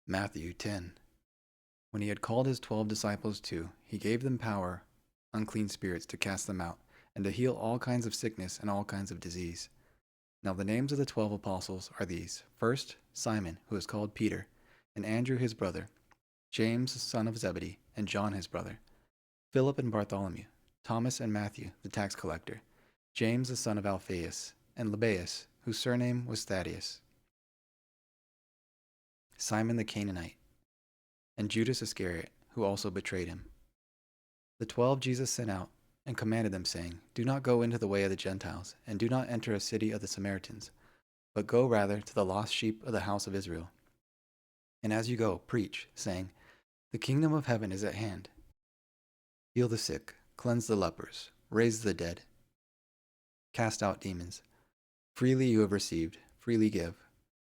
Matthew 10. When he had called his 12 disciples too, he gave them power, unclean spirits, to cast them out, and to heal all kinds of sickness and all kinds of disease. Now the names of the 12 apostles are these: first, Simon, who is called Peter, and Andrew his brother, James son of Zebedee, and John his brother, Philip and Bartholomew, Thomas and Matthew the tax collector, James the son of Alphaeus, and Lebbaeus, whose surname was Thaddeus, Simon the Canaanite, and Judas Iscariot, who also betrayed him. The 12 Jesus sent out and commanded them, saying, Do not go into the way of the Gentiles, and do not enter a city of the Samaritans, but go rather to the lost sheep of the house of Israel. And as you go, preach, saying, The kingdom of heaven is at hand. Heal the sick, cleanse the lepers, raise the dead, cast out demons. Freely you have received, freely give.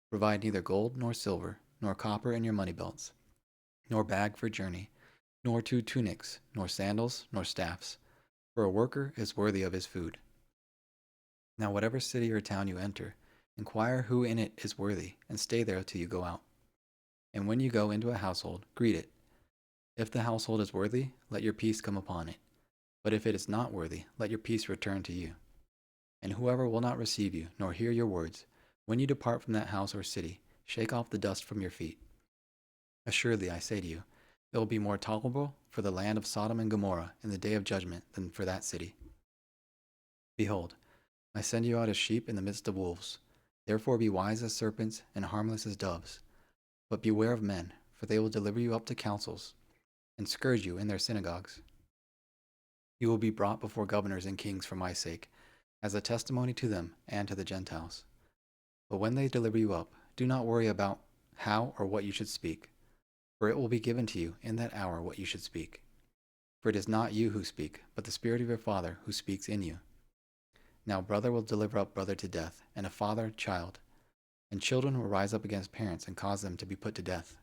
Provide neither gold nor silver, nor copper in your money belts, nor bag for journey, nor 2 tunics, nor sandals, nor staffs, for a worker is worthy of his food. Now whatever city or town you enter, inquire who in it is worthy, and stay there till you go out. And when you go into a household, greet it. If the household is worthy, let your peace come upon it. But if it is not worthy, let your peace return to you. And whoever will not receive you, nor hear your words, when you depart from that house or city, shake off the dust from your feet. Assuredly, I say to you, it will be more tolerable for the land of Sodom and Gomorrah in the day of judgment than for that city. Behold, I send you out as sheep in the midst of wolves. Therefore be wise as serpents and harmless as doves. But beware of men, for they will deliver you up to councils, and scourge you in their synagogues. You will be brought before governors and kings for my sake, as a testimony to them and to the Gentiles. But when they deliver you up, do not worry about how or what you should speak, for it will be given to you in that hour what you should speak. For it is not you who speak, but the Spirit of your Father who speaks in you. Now brother will deliver up brother to death, and a father child, and children will rise up against parents and cause them to be put to death.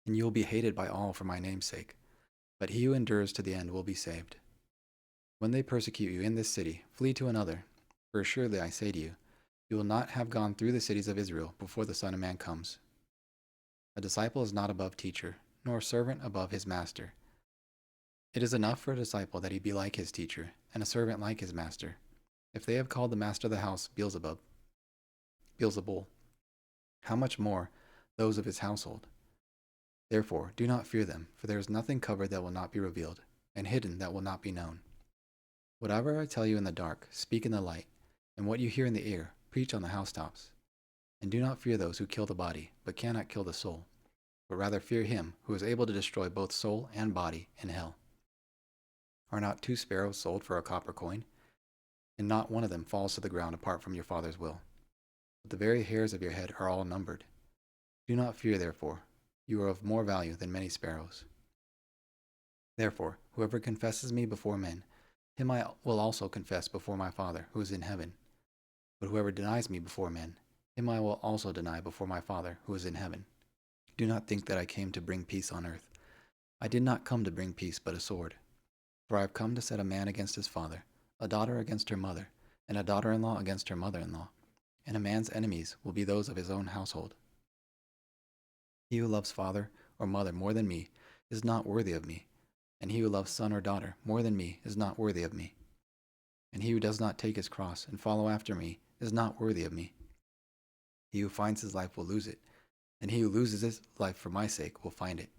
And you will be hated by all for my name's sake, but he who endures to the end will be saved. When they persecute you in this city, flee to another, for assuredly I say to you, you will not have gone through the cities of Israel before the Son of Man comes. A disciple is not above teacher, nor a servant above his master. It is enough for a disciple that he be like his teacher, and a servant like his master. If they have called the master of the house Beelzebul, how much more those of his household? Therefore, do not fear them, for there is nothing covered that will not be revealed, and hidden that will not be known. Whatever I tell you in the dark, speak in the light, and what you hear in the ear, preach on the housetops. And do not fear those who kill the body, but cannot kill the soul, but rather fear him who is able to destroy both soul and body in hell. Are not 2 sparrows sold for a copper coin? And not one of them falls to the ground apart from your Father's will. But the very hairs of your head are all numbered. Do not fear, therefore. You are of more value than many sparrows. Therefore, whoever confesses me before men, him I will also confess before my Father who is in heaven. But whoever denies me before men, him I will also deny before my Father who is in heaven. Do not think that I came to bring peace on earth. I did not come to bring peace, but a sword. For I have come to set a man against his father, a daughter against her mother, and a daughter-in-law against her mother-in-law. And a man's enemies will be those of his own household. He who loves father or mother more than me is not worthy of me, and he who loves son or daughter more than me is not worthy of me. And he who does not take his cross and follow after me is not worthy of me. He who finds his life will lose it, and he who loses his life for my sake will find it.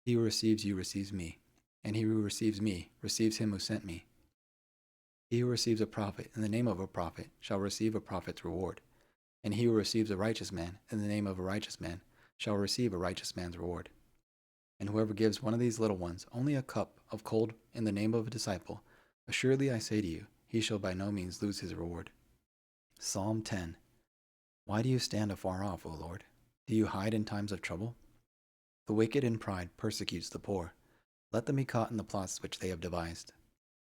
He who receives you receives me, and he who receives me receives him who sent me. He who receives a prophet in the name of a prophet shall receive a prophet's reward, and he who receives a righteous man in the name of a righteous man shall receive a righteous man's reward. And whoever gives one of these little ones only a cup of cold in the name of a disciple, assuredly I say to you, he shall by no means lose his reward. Psalm 10. Why do you stand afar off, O Lord? Do you hide in times of trouble? The wicked in pride persecutes the poor. Let them be caught in the plots which they have devised.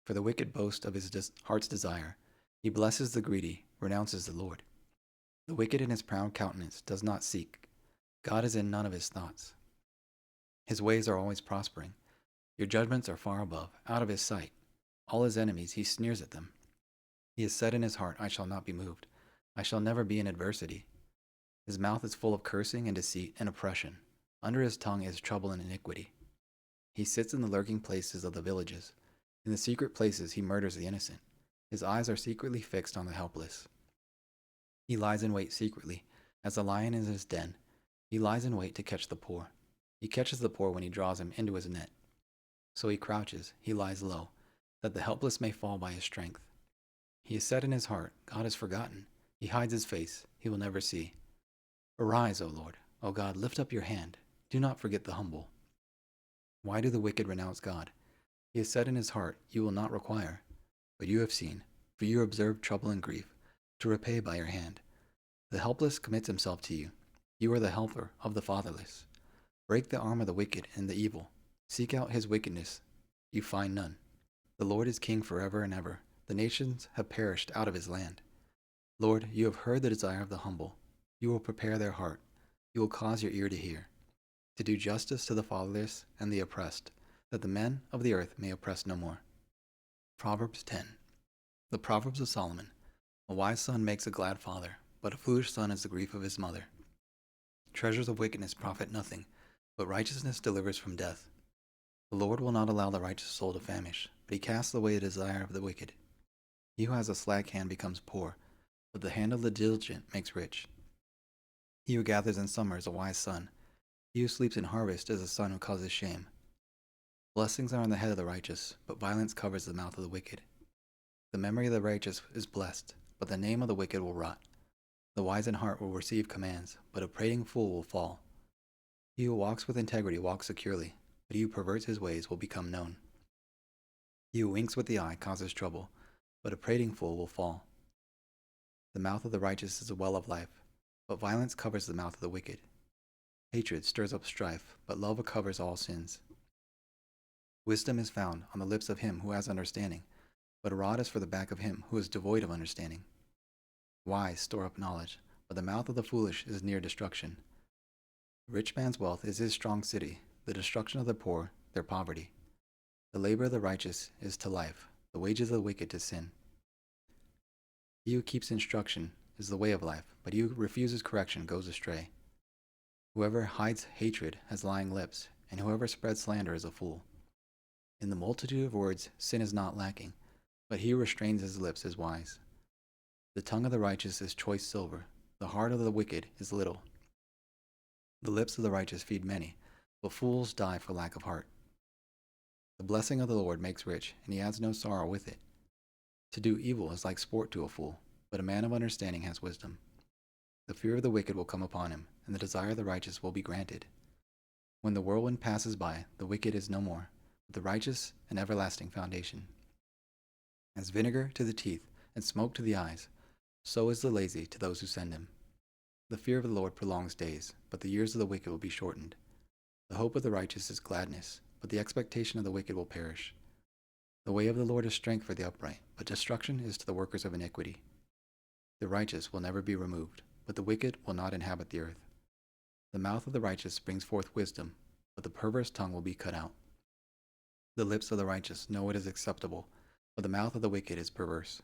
For the wicked boasts of his heart's desire. He blesses the greedy, renounces the Lord. The wicked in his proud countenance does not seek. God is in none of his thoughts. His ways are always prospering. Your judgments are far above, out of his sight. All his enemies, he sneers at them. He has said in his heart, I shall not be moved. I shall never be in adversity. His mouth is full of cursing and deceit and oppression. Under his tongue is trouble and iniquity. He sits in the lurking places of the villages. In the secret places he murders the innocent. His eyes are secretly fixed on the helpless. He lies in wait secretly, as a lion in his den. He lies in wait to catch the poor. He catches the poor when he draws him into his net. So he crouches, he lies low, that the helpless may fall by his strength. He has said in his heart, God is forgotten. He hides his face, he will never see. Arise, O Lord. O God, lift up your hand. Do not forget the humble. Why do the wicked renounce God? He has said in his heart, you will not require. But you have seen, for you observe trouble and grief, to repay by your hand. The helpless commits himself to you. You are the helper of the fatherless. Break the arm of the wicked and the evil. Seek out his wickedness. You find none. The Lord is king forever and ever. The nations have perished out of his land. Lord, you have heard the desire of the humble. You will prepare their heart. You will cause your ear to hear, to do justice to the fatherless and the oppressed, that the men of the earth may oppress no more. Proverbs 10. The Proverbs of Solomon. A wise son makes a glad father, but a foolish son is the grief of his mother. Treasures of wickedness profit nothing, but righteousness delivers from death. The Lord will not allow the righteous soul to famish, but he casts away the desire of the wicked. He who has a slack hand becomes poor, but the hand of the diligent makes rich. He who gathers in summer is a wise son. He who sleeps in harvest is a son who causes shame. Blessings are on the head of the righteous, but violence covers the mouth of the wicked. The memory of the righteous is blessed, but the name of the wicked will rot. The wise in heart will receive commands, but a prating fool will fall. He who walks with integrity walks securely, but he who perverts his ways will become known. He who winks with the eye causes trouble, but a prating fool will fall. The mouth of the righteous is a well of life, but violence covers the mouth of the wicked. Hatred stirs up strife, but love covers all sins. Wisdom is found on the lips of him who has understanding, but a rod is for the back of him who is devoid of understanding. Wise store up knowledge, but the mouth of the foolish is near destruction. The rich man's wealth is his strong city, the destruction of the poor, their poverty. The labor of the righteous is to life, the wages of the wicked to sin. He who keeps instruction is the way of life, but he who refuses correction goes astray. Whoever hides hatred has lying lips, and whoever spreads slander is a fool. In the multitude of words sin is not lacking, but he who restrains his lips is wise. The tongue of the righteous is choice silver, the heart of the wicked is little. The lips of the righteous feed many, but fools die for lack of heart. The blessing of the Lord makes rich, and he adds no sorrow with it. To do evil is like sport to a fool, but a man of understanding has wisdom. The fear of the wicked will come upon him, and the desire of the righteous will be granted. When the whirlwind passes by, the wicked is no more, but the righteous an everlasting foundation. As vinegar to the teeth and smoke to the eyes, so is the lazy to those who send him. The fear of the Lord prolongs days, but the years of the wicked will be shortened. The hope of the righteous is gladness, but the expectation of the wicked will perish. The way of the Lord is strength for the upright, but destruction is to the workers of iniquity. The righteous will never be removed, but the wicked will not inhabit the earth. The mouth of the righteous brings forth wisdom, but the perverse tongue will be cut out. The lips of the righteous know what is acceptable, but the mouth of the wicked is perverse.